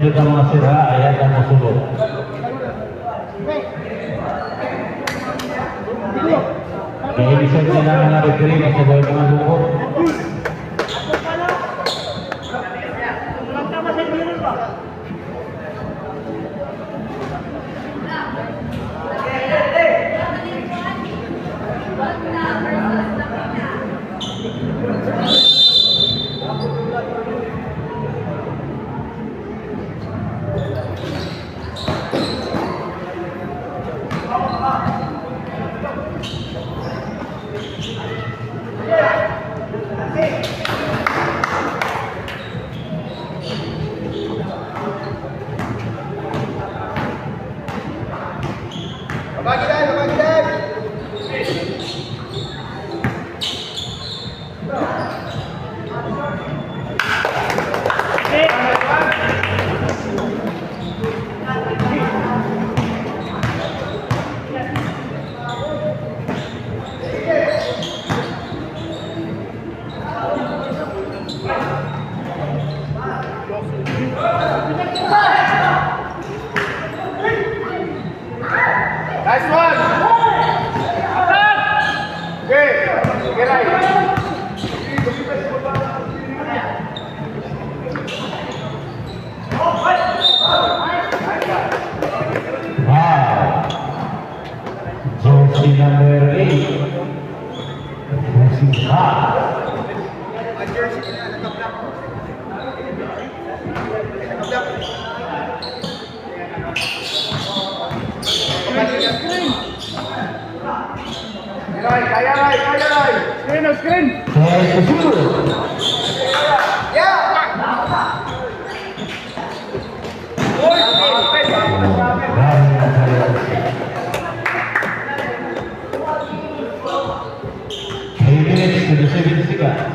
Kita mga sira, ayan ang masulot. Kaya ibig na mga referee na sa gawin mga lukot. Nice one! Okay, get right. Wow! Jersey number 8. Jersey hot. Kaya Ray. Screen. Kaya shoot. Minutes to the 7 seconds.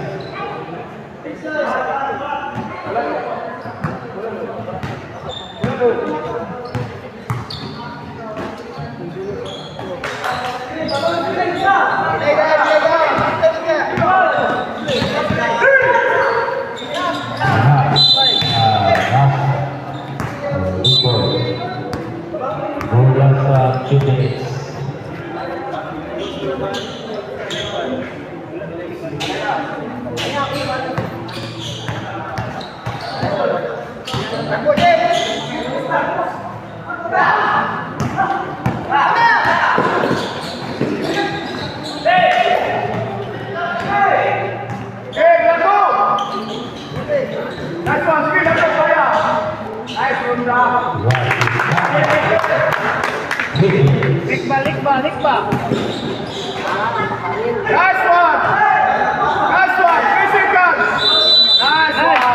Likba. Nice one. 3 seconds. Nice one.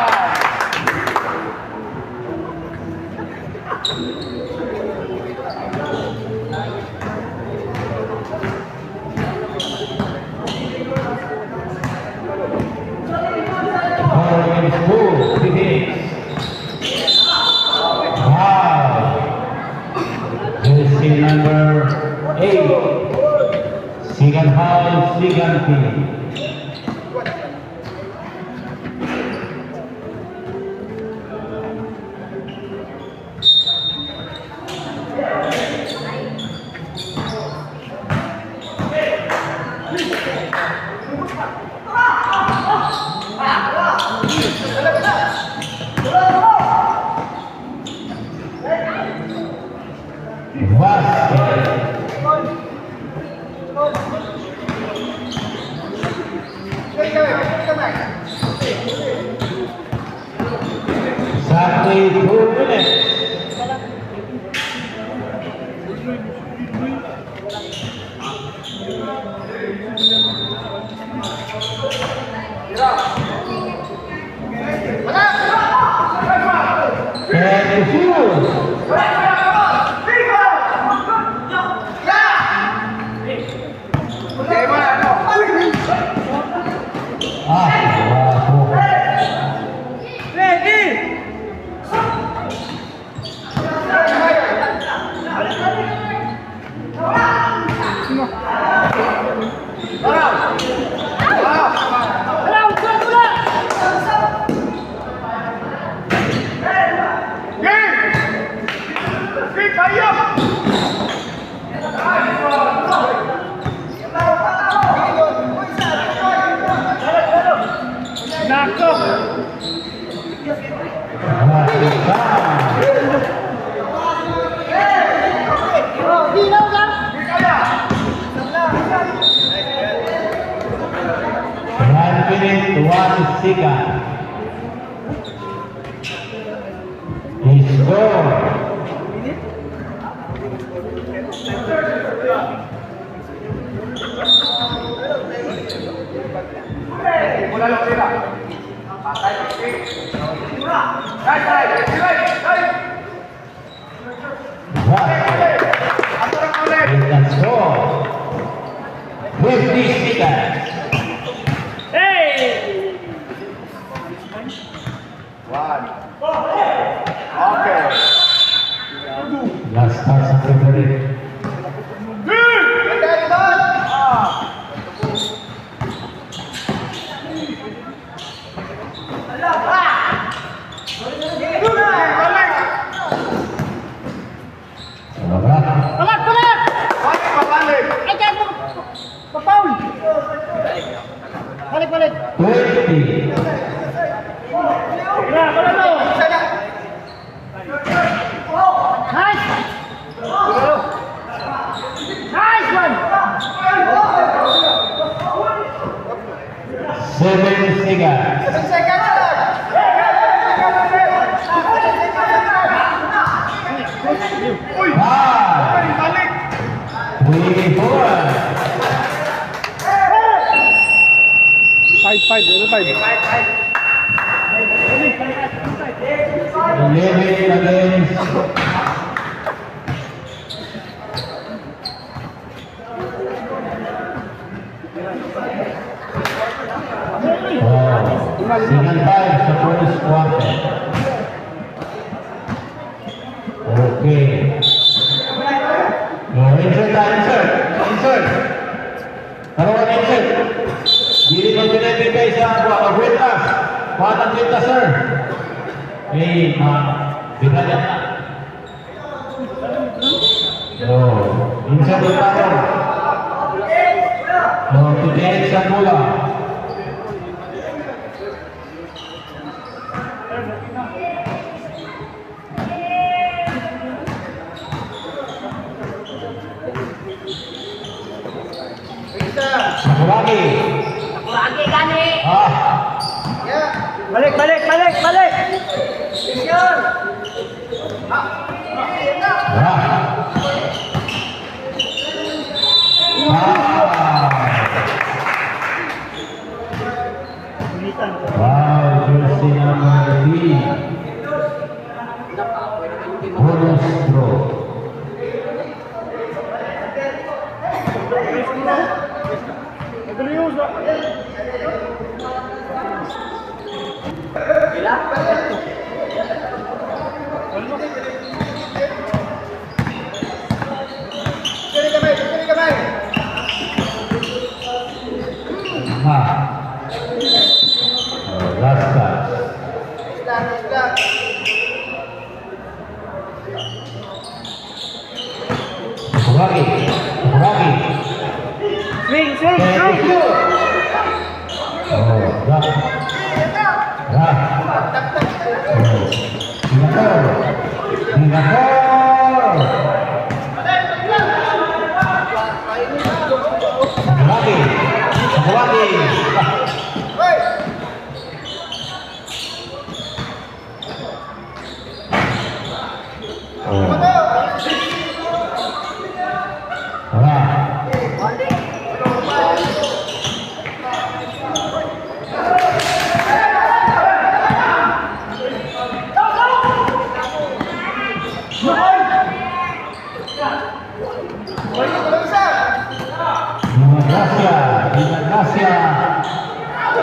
Number 8, Sigan Hall, Sigan P. Exactly 2 minutes. And shoot. Yeah! Sika. Score. Mula lang sila. Patay. Right. Ato lang ulit. And the score. 50 seconds. One. Okay. Last pass of the referee. Balik. 20. Nice one. 7 seconds. Uy! Five. Balik! 24. 11 against Singan 5 sa first quarter. Okay. Insert. Karoon insert. Dili mo pinibigay sa kwintas. Patang kwintas, sir. Binayan na. Insert yung tarong. Titigit sa bola. Sakuragi. Balik! Wow, jersey number 3. Bonus throw. Last pass. Sakuragi.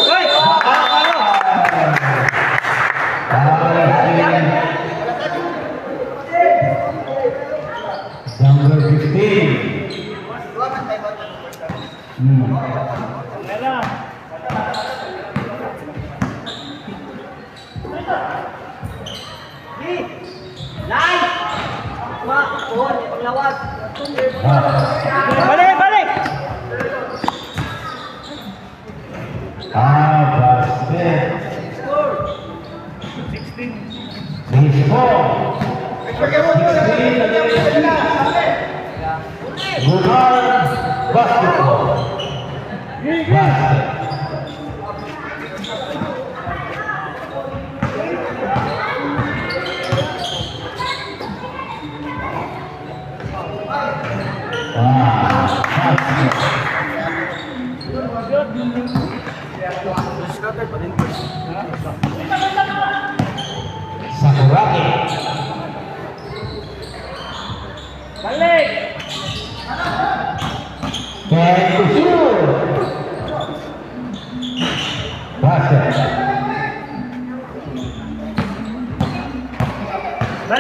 Swing! Number 15. Balik! Basket. 16. Guard basketball. Basket.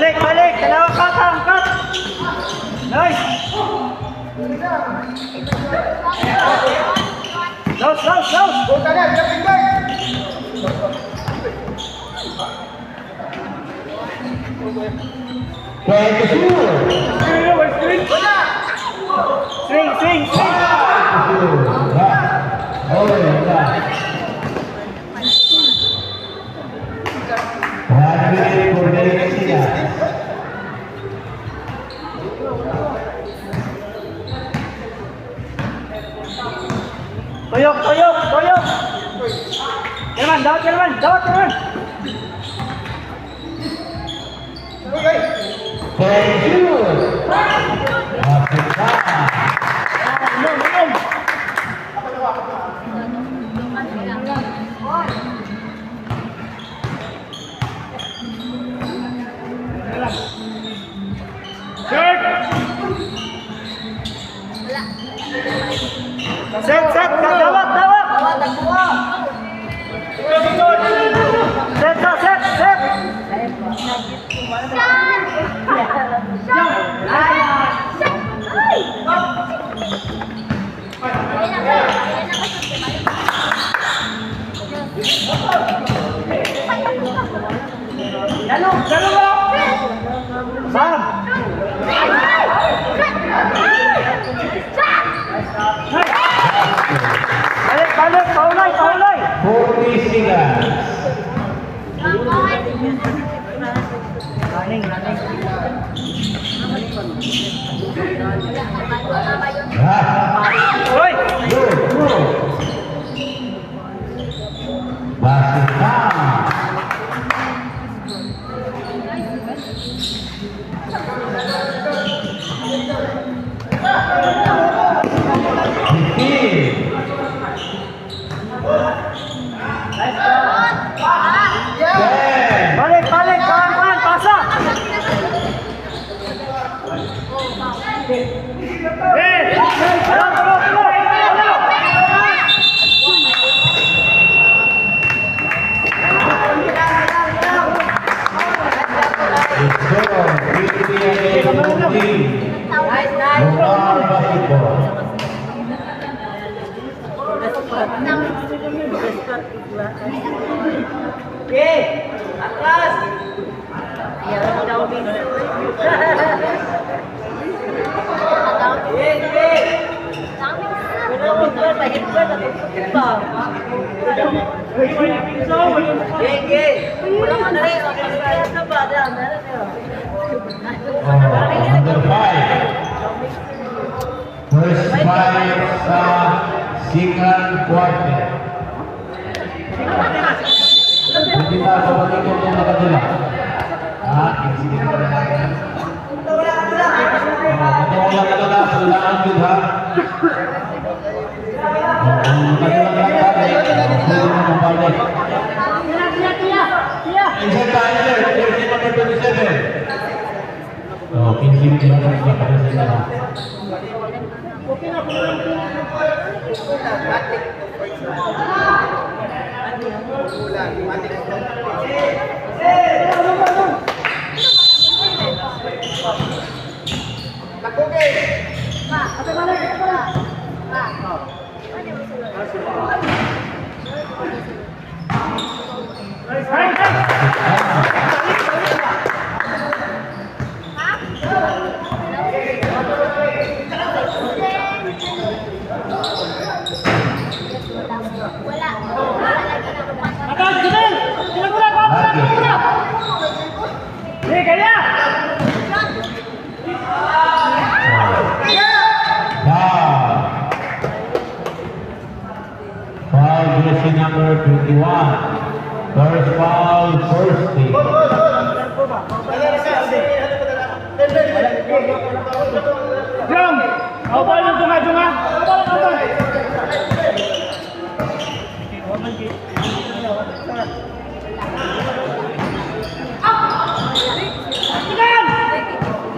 Balik, balik. Dalawa cut, cut. Nice. Close, close, close. Twenty two. Swing, swing, swing. Oh, yeah. 1 minute for Delicias. Tuyok, tuyok, tuyok. Jerman, dawat Jerman, dawat Jerman. Thank you. Minum, minum. Set, set, dawat, dawat. Set, set, set. Jalur, jalur. Sam. Balik, balik, paulay, paulay. 40 seconds. Running, running. Hoy! Go, go. Basket time. Balik, balik, kawan-kawan, pasa. Tolong, tolong, tolong. Oke, atas. Ya, udah Number 5. First 5 sa second quarter. Hindi ba sa pagkakot ng nakadula? Incident pa rin natin. Matawang lang kadula, padulaan yun ha. Nakadula lang tayo, hindi mo mabalik. Insert tayo sir, jersey number 27. Oh, 15 kilometers na pa rin sila. Foul jersey number 21. First foul, first team. Jom, kau balik tengah-tengah.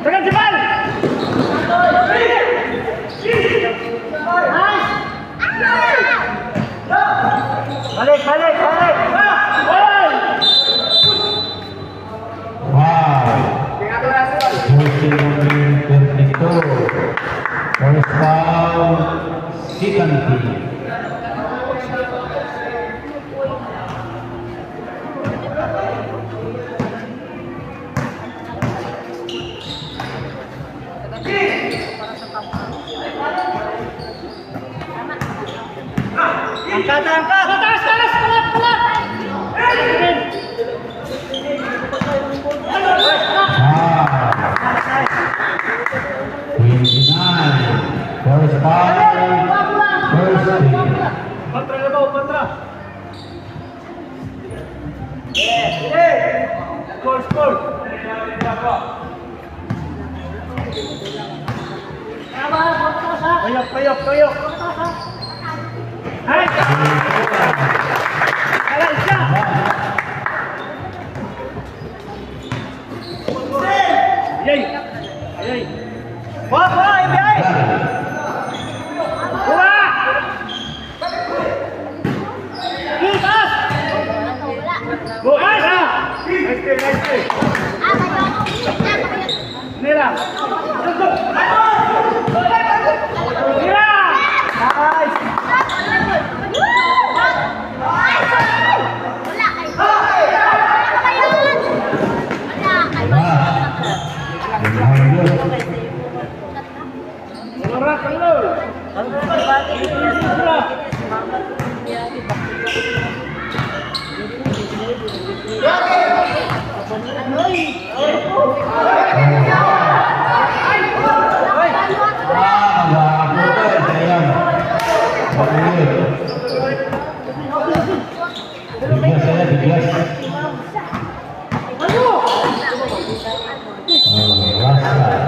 Tekan cepat. Balik, balik, balik. Wow. First foul, second team. Angkat, angkat. Taas, taas, kulak, kulak. First foul, first team. Kontra na ba? Kontra. Score, score. Toyok, toyok, toyok. Hai. Kalah siya. Ayay. Ayay. Wah, wah, ibigay. Wah. Bukas. Bukas. Nice play, nice play. Nila. Nila. Nice. Orang kalau.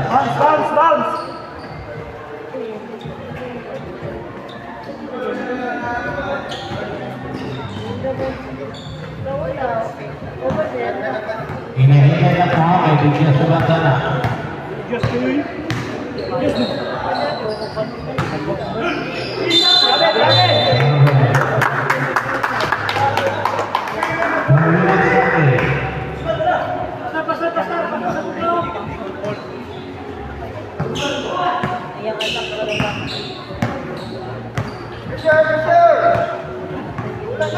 Bounce, bounce, bounce. Hinihintay na po kay Bigyan Subat sana. Just do it. Just do it. Grabe, grabe. Pasar, pasar, pasar.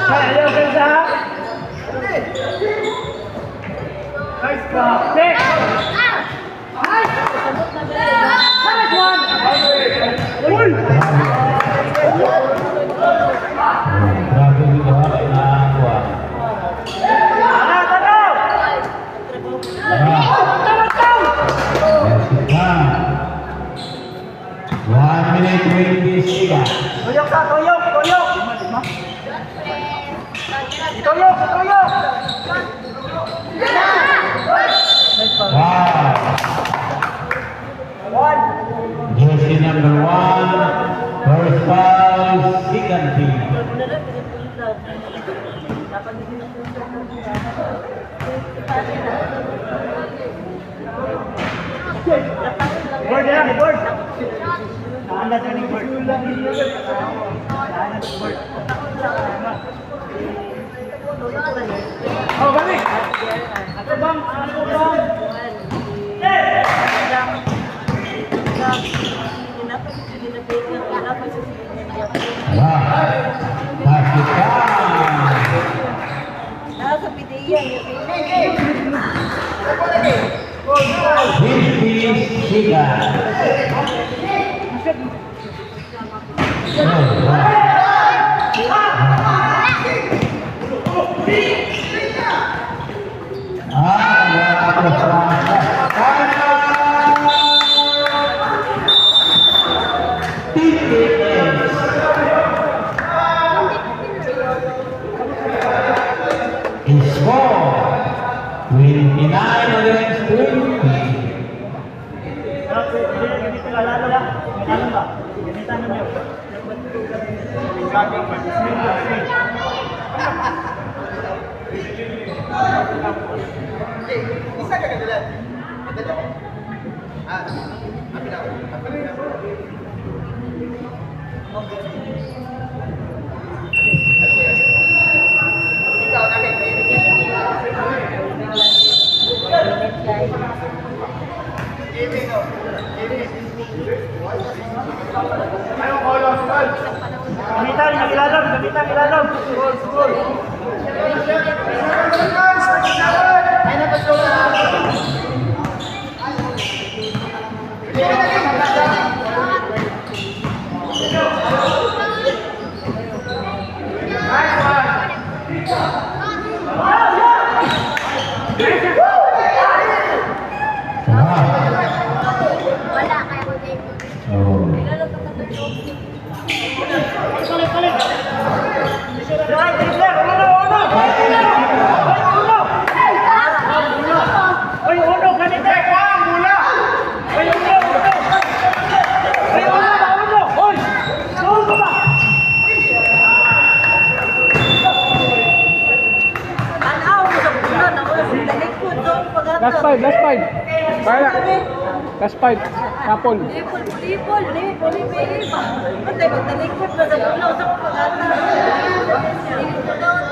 Ayaw, ganda. Nice drop. Six. Nice. Nice one. Uy. Grabe dito na kuha. Tanaw, tanaw. Yes, 1 minute 20 seconds. Toyok sa, toyok, toyok. Toyok, toyok. Wow. One. Jersey number 1, first foul, second team. Bird yan, bird. Saan na dyan yung bird? Saan na bird? Oh, balik! Ano bang? Ano bang? Wow. Basket time. Nasa pidiyan yung 50 seconds. Oh, wow. Is 4, 29 against 20. Ganito ka lalo lang. Ganito ba? Ganito na niyo. Gamitan, ilalam, gamitan, ilalam. Gol, gol. Wala, kaya ko din. Oh. Lalo ka matulog. Right, Isler, uno. Oy, uno, ganito. Mula. Oy, uno. Oy, uno. Oy, uno ba? Tanaw mo sa bulan. Ako sa likod doon. Last five. Kaya. Last five. Kapon. Lipol. Matay, magtalikod na sa bulan. Sa pagkata. Lipol doon.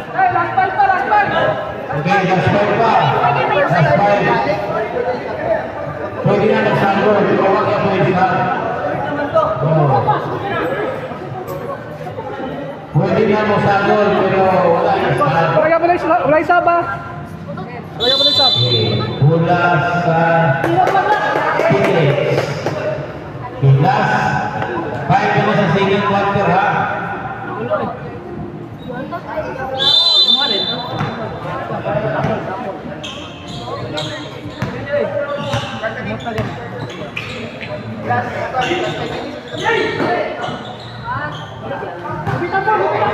Okay, last five pa. Last five. Pwede na nagsanggol. Huwag niya pwede na. Oh. Pwede na mo sanggol, pero wala yung sanggol. Wala isa ba? Mula sa Phoenix. Yung last 5 minutes sa second quarter, ha?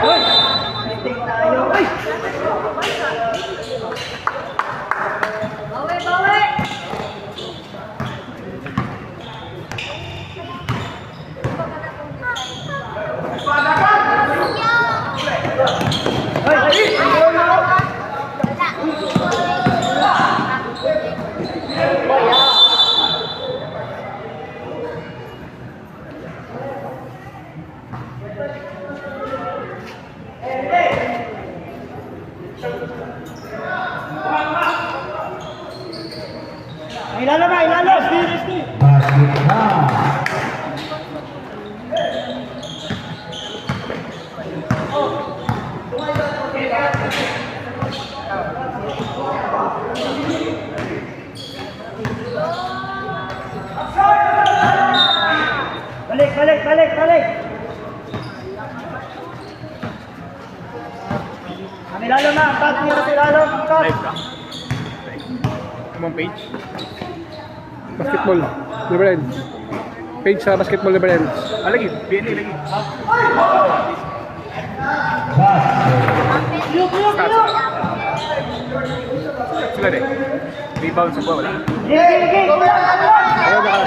Bawi! Ilalam. Basket na. Balik. Ang ilalam na, angkat niyo sa ilalam, angkat. Live ka. Among page. Basketball. Never ends. Page sa basketball never ends. Lagi. BNA lagi. Basket. Sila deh. Rebound sa bawah. Gigi. Ano na kala?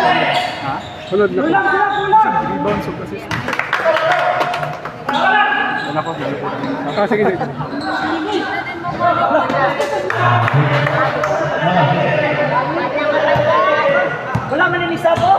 Ha? Sunod na. Kulang. Rebound sa assist. Wala ko. Sige. Wala manilisa po?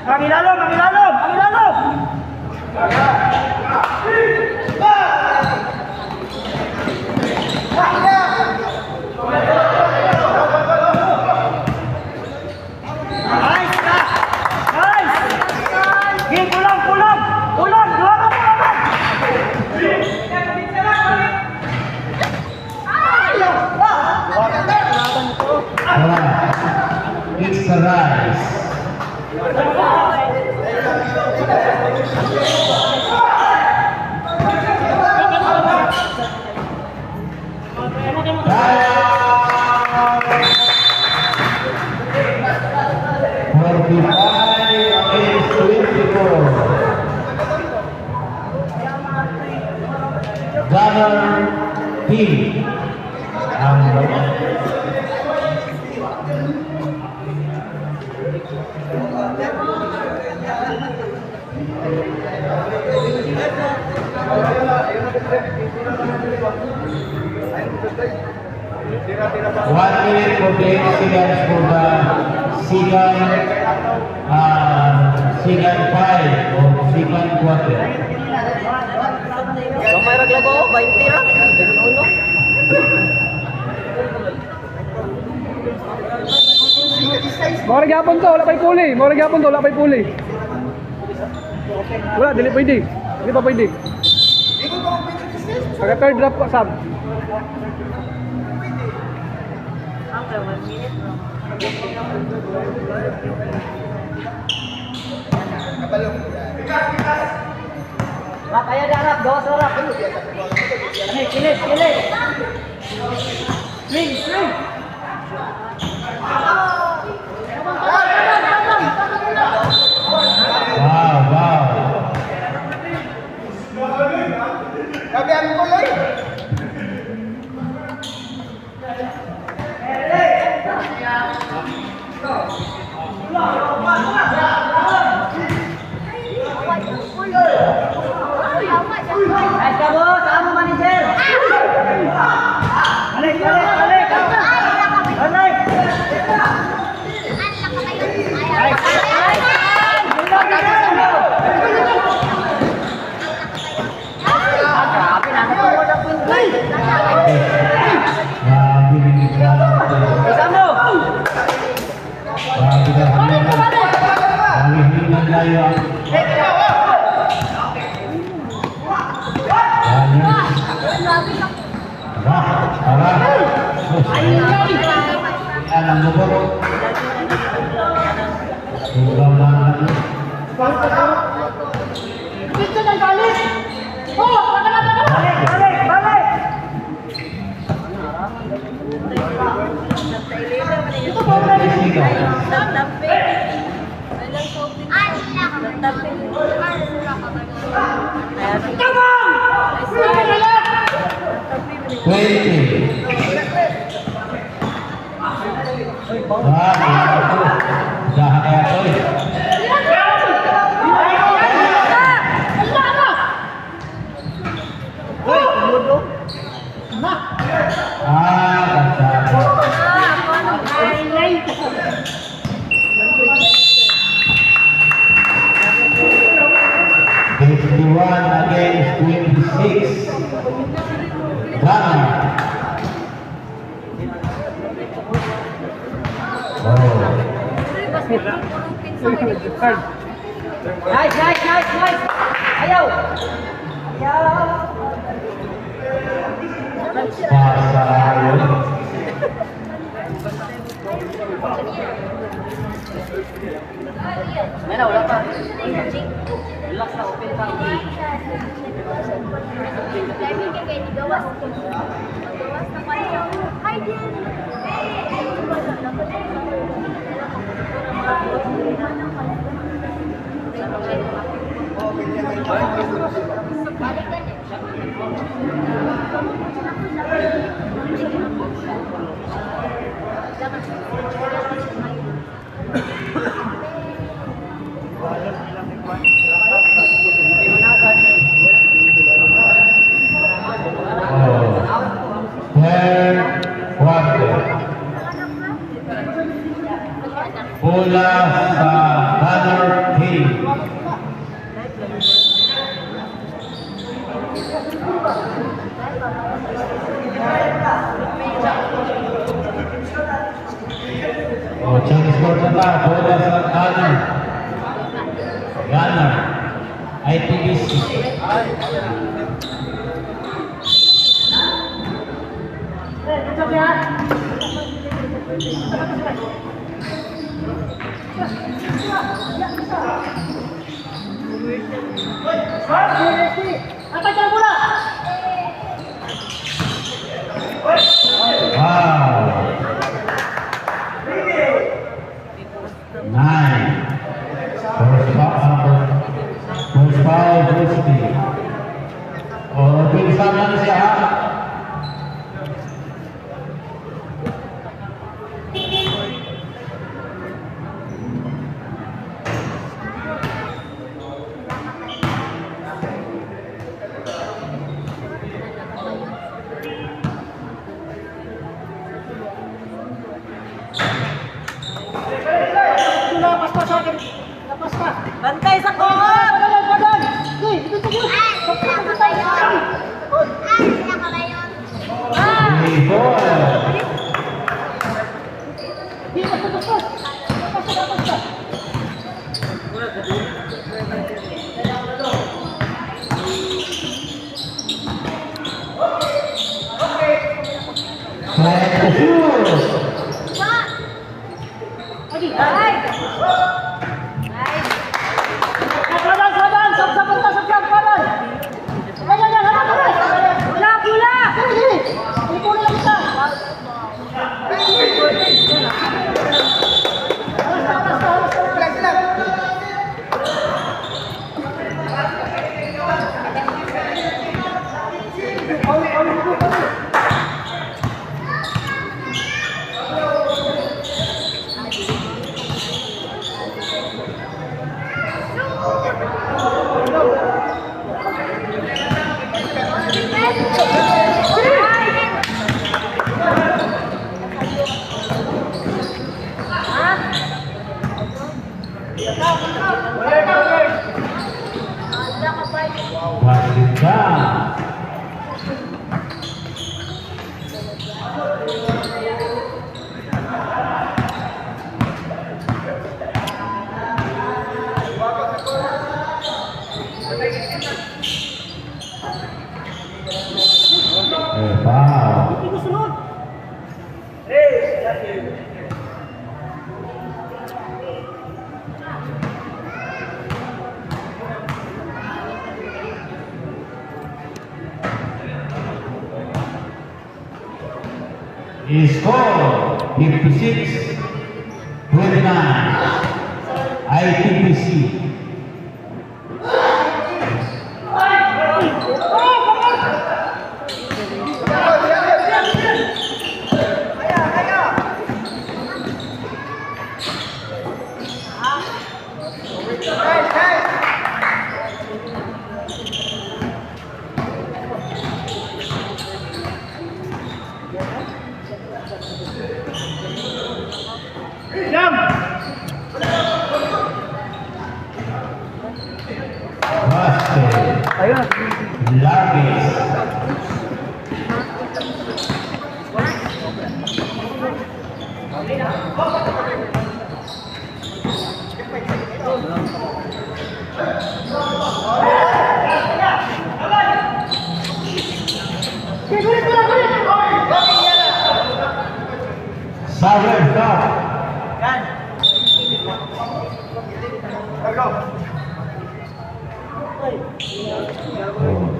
Ang ilalom! Nice! Game, bola! Gunner Team ang one minute for the seconds for the second five or second quarter. May raglago, 20 ra. 21. Mga nagyapon to, wala pa'y puli. Mga nagyapon to, wala pa'y puli. Wala, dili pwede. Hindi pa pwede. Pagka third drop pa, Sam. Okay, 1 minute. Kaya darap, gawas darap. Kilit. Swing. Wow. Ay, kabo, saan mo manager? Balik. Against 26. Ghana. Nice. Ayaw. Mana wala pa. Relax na, open ka. Bola sa Gunner Team. Change score na ba? Bola sa Gunner. ITBC. Three, four. Set to shoot. Basket down. Foul. Score 56-29. ITPC. Silent stop.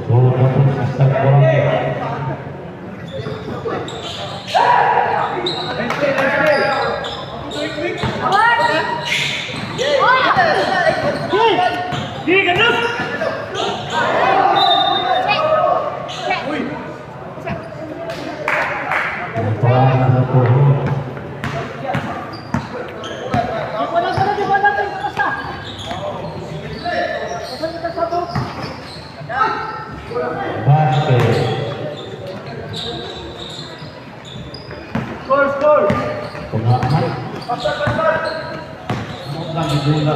So tapos sa Score. Pengamat. Lagi bola.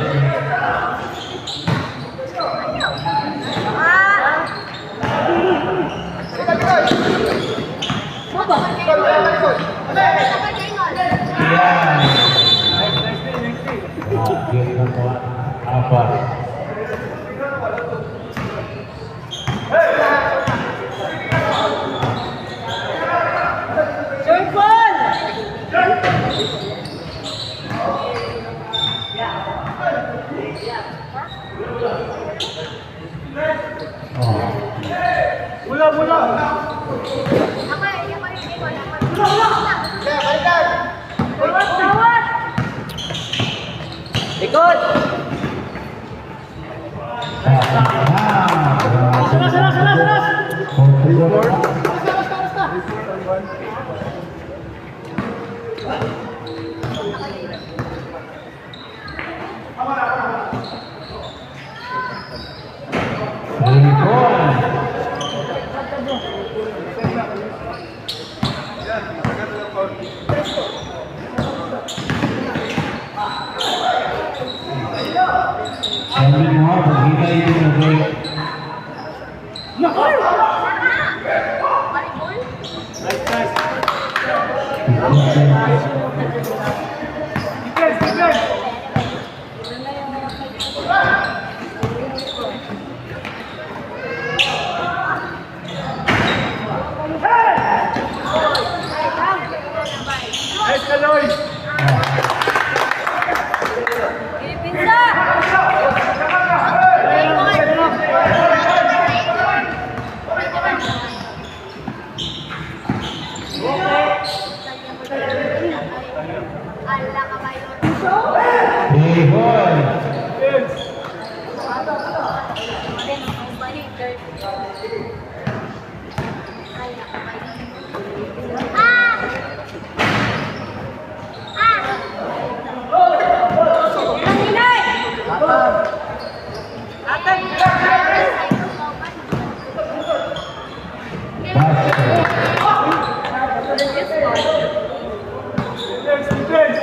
Apa? Bola. Ikut. Everyone. paghigay din ng break. Defense, defense. Nice, Kaloy. Behol. Basket. Defense, defense.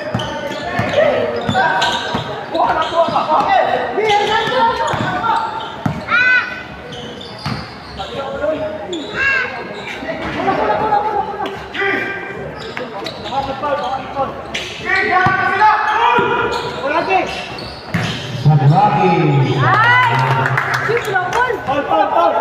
Sagragi. Hold, hold, hold.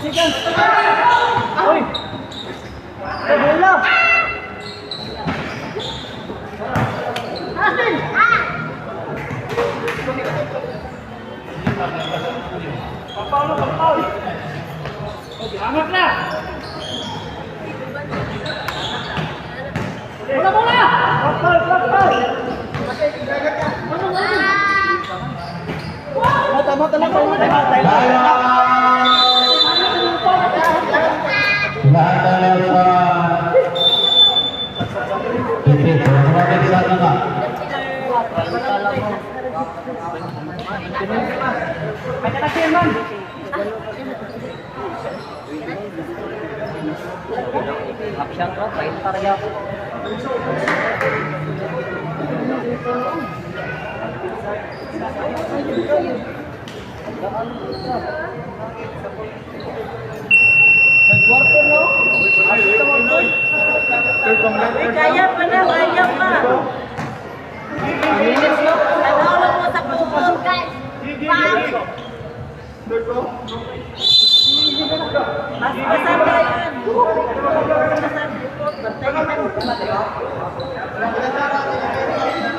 Sikan. Uy. Bola. Papaul. Angat na. Bola. Papaul. Mata lang. Lahat sa titik. Maraming sana ka. Action ko, paint parya. Quarter no? Kaya pa. Minutes no? Ano mo sa pupor, guys? Mas masanda yun.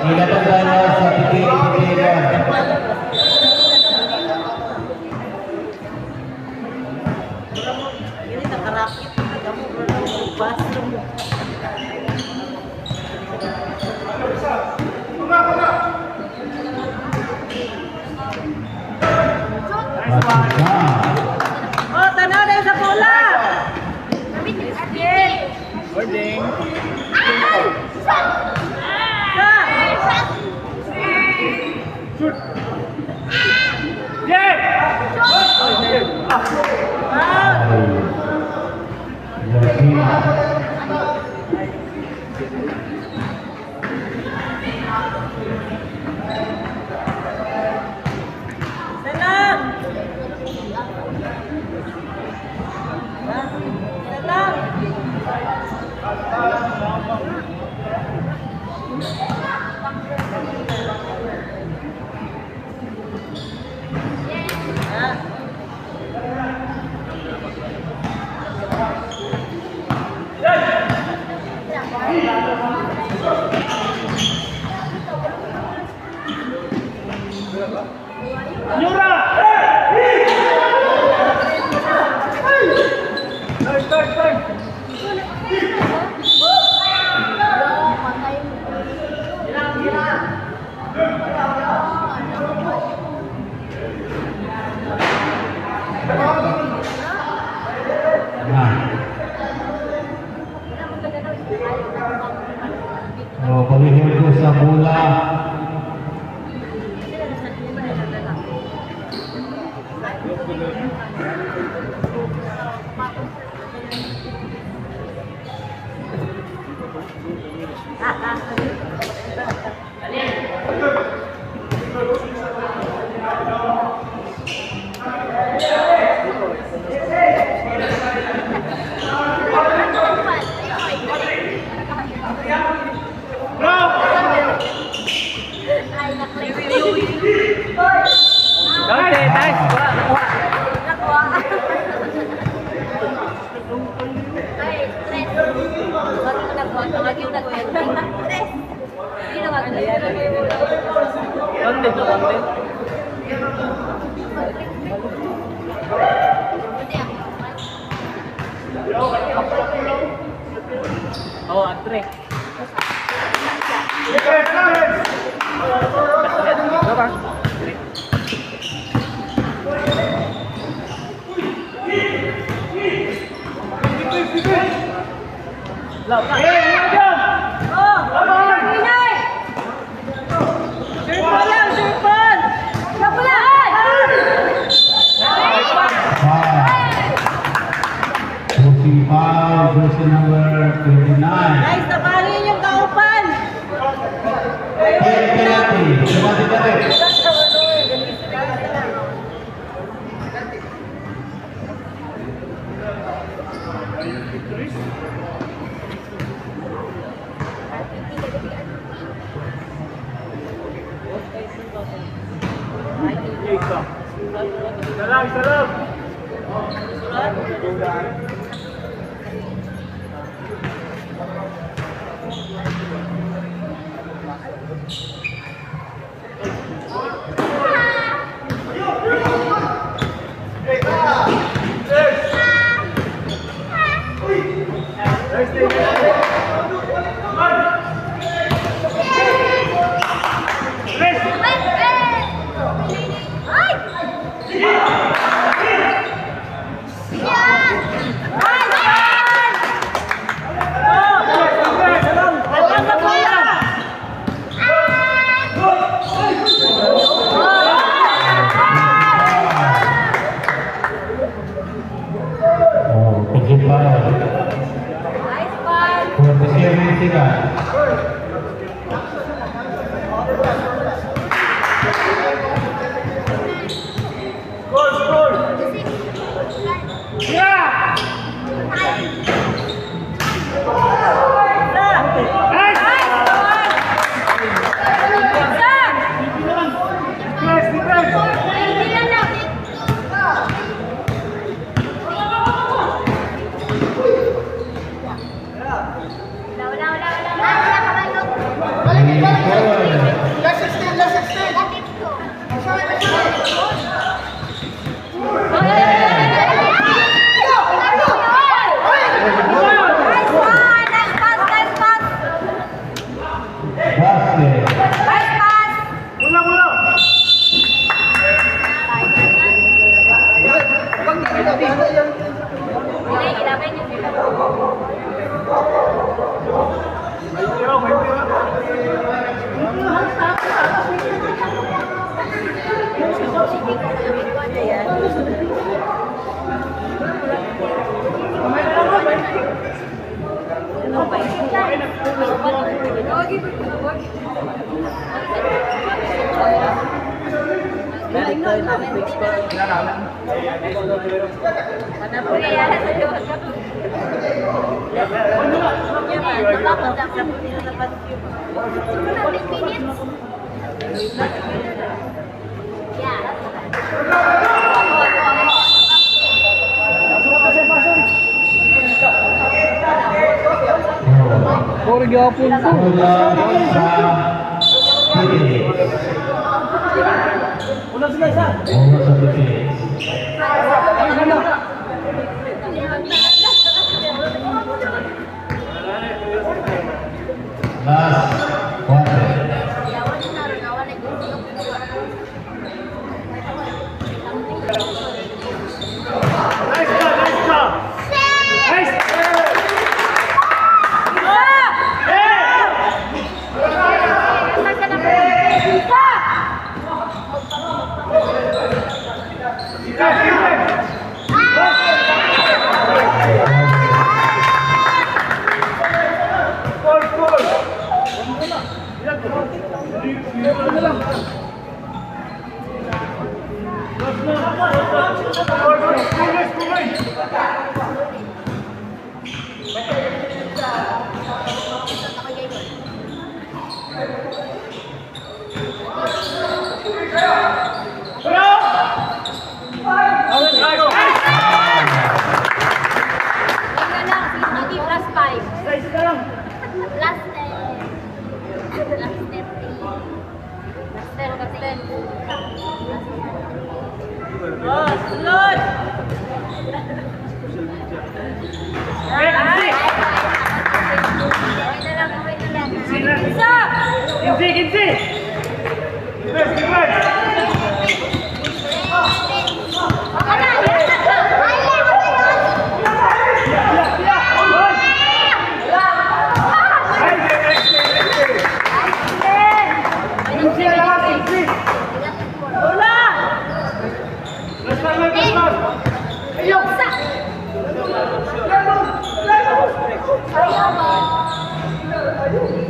Ilapag tayo sa titik-titikan. Ini nakarakit. Kamu bas mo. Oh, tanaw na sa bola. Holding. Shoot. Yeah. Nyura! Turn! Palihim ko sa bola. Dante, nice. Nakuha. Dante to, Dante. Oh, Andre. Ano ba? Laut na. Foul versus number 29. Guys, taparin yung kaupan! Penalty. Salam. Puro gapon to. Ulang sila isa. Last quarter. Yan na lang, CCTV plus 5. Size ka lang. Plus 10. Plus 10. Plus 10 kasi. Oh, sunod! Okay, Kinsi. Okay na lang, okay na lang. Sila. Isa! Kinsi, Kinsi. Reverse, reverse. Okay na, yan na. Ay, Kinsi na lang, Kinsi. Wala! Last time, last time. Ayun! Isa! Ayaw mo!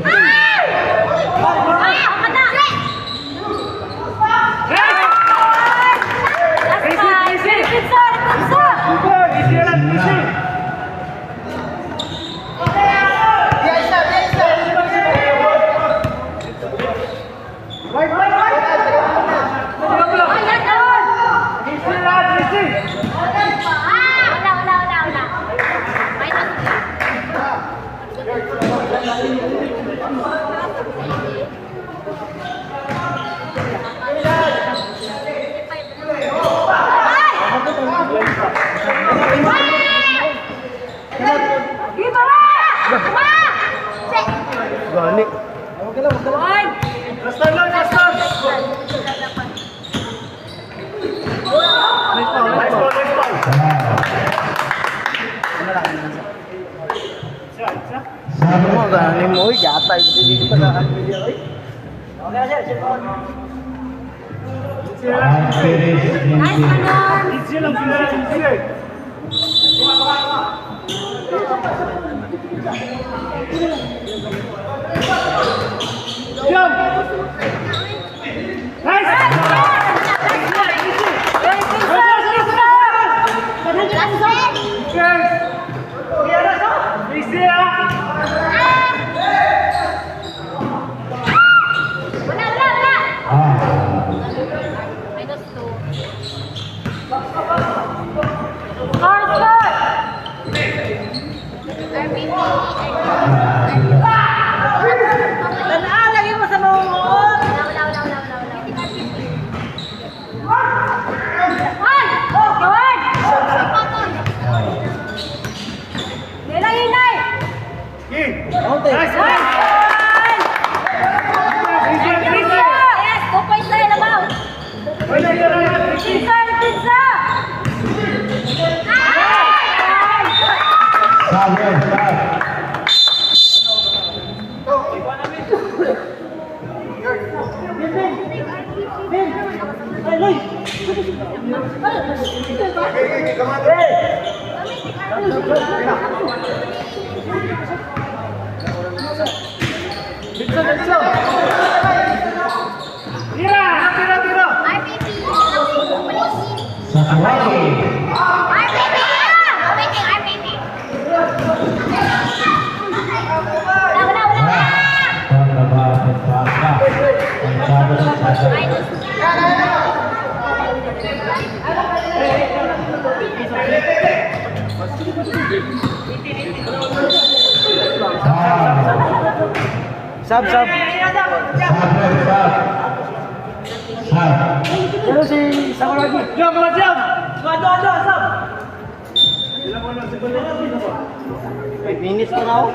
Ay! Ayaw ka na! Last time! Pizza! Pizza! Super, Kinsi na lang, Kinsi. Wait, wait, wait. Ayan na! Kinsi na lang, Kinsi. Wala. Minus 3. Dito na! Gani. Last time lang, last time. Nice ball, nice ball. Isa, isa. Ano gani mo? Yata hindi ko tagaan video. Kinsi na lang, Kinsi. Nice, Manon! Kinsi lang, Kinsi. Jump! Nice! Lagi mo sa mawawon! Ay! Gawin! Nilang inay! Nice! Yes! 2 points na yun about! Pizza! Pizza! RPP! RPP! Sab. Pero si Sakuragi. Jump! Jump! Sab! 5 minutes na ako.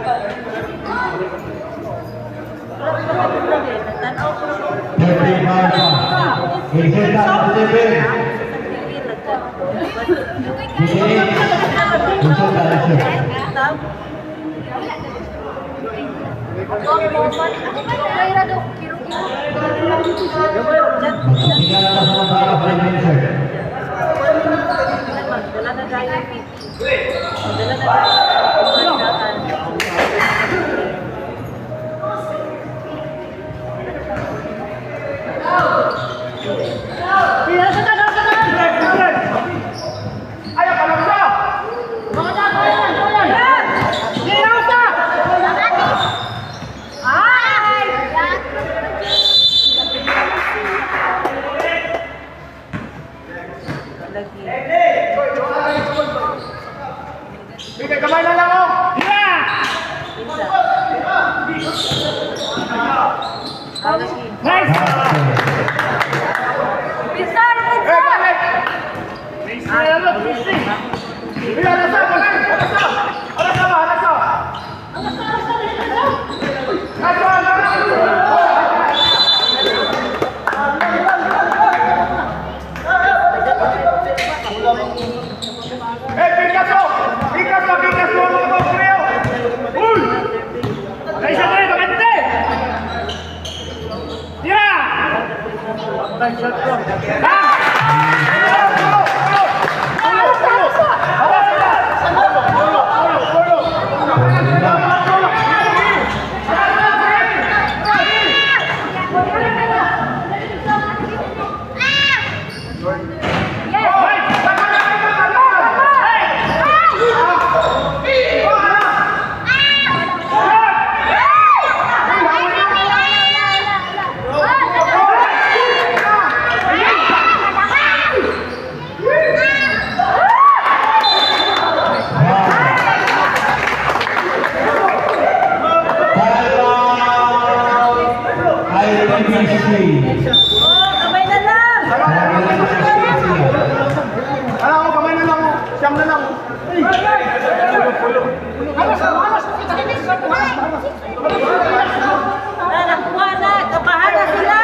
Nice! Pinsan! Kamay na lang! Siyam na lang. Nakuha na! Kabahan na sila!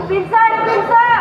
Pinsan! Pinsan!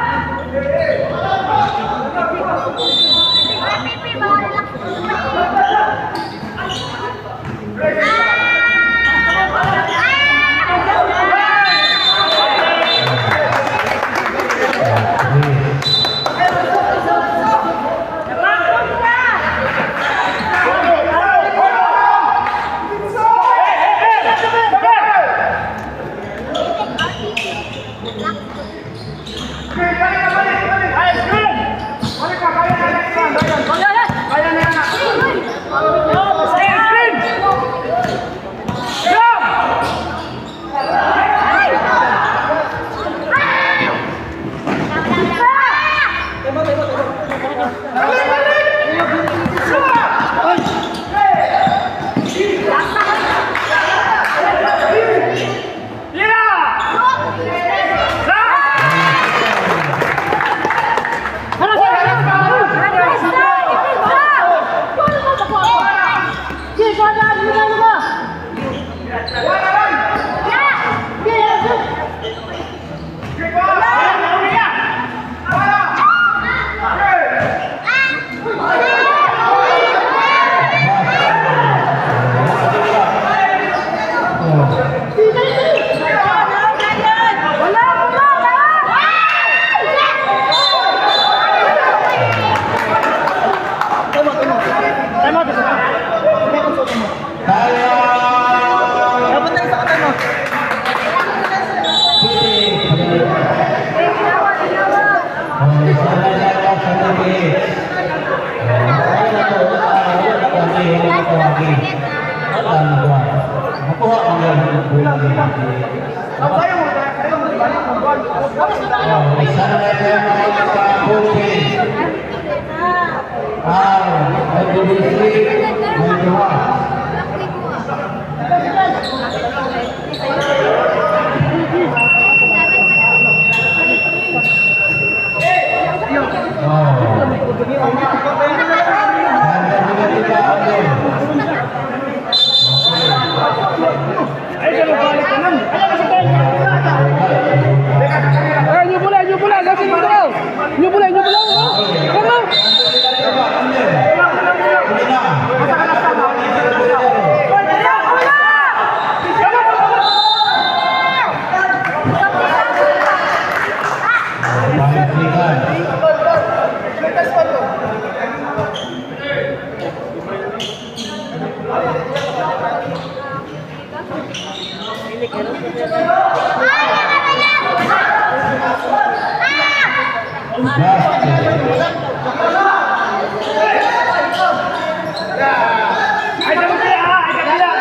Ay, sabot sila ha! Ay, kabila!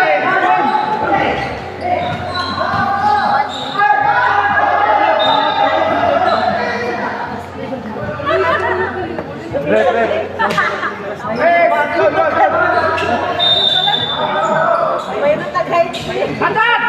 May natagay. Atat!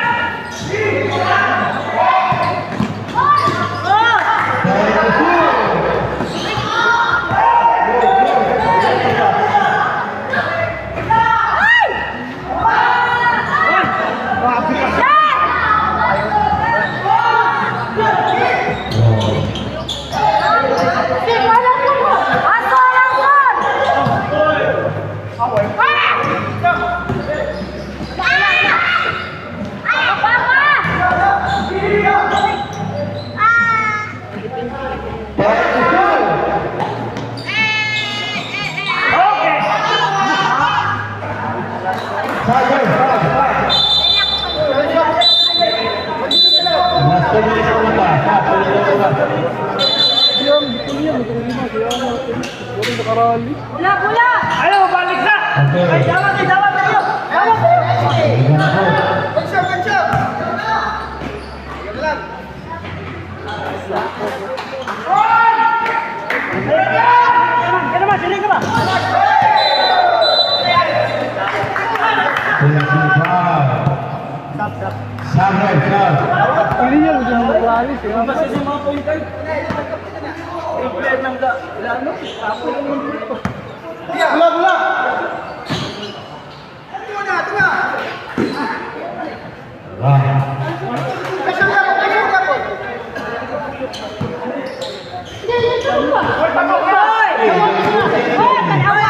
Bula, bula! Ayaw, balik na! Ay, dapat kayo! Dapat kayo! Kaya naman, sinin ka ba? Hindi niya, hindi mo maalis eh. Kasi sa mga pointer. Yung player ng Lano, tapo yung mga dito. Bula!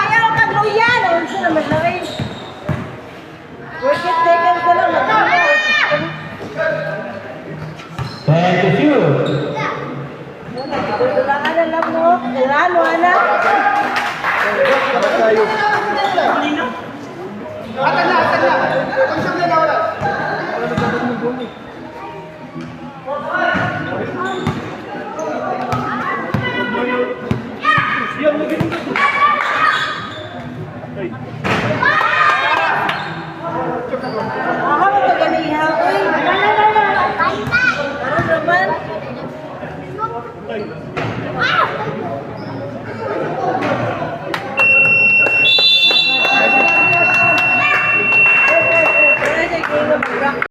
Ayaw ka luyan! Ano siya naman na rin? Work it, taken ko lang. Thank you. Tulangan na lang mo. Lalo, anak. Yun,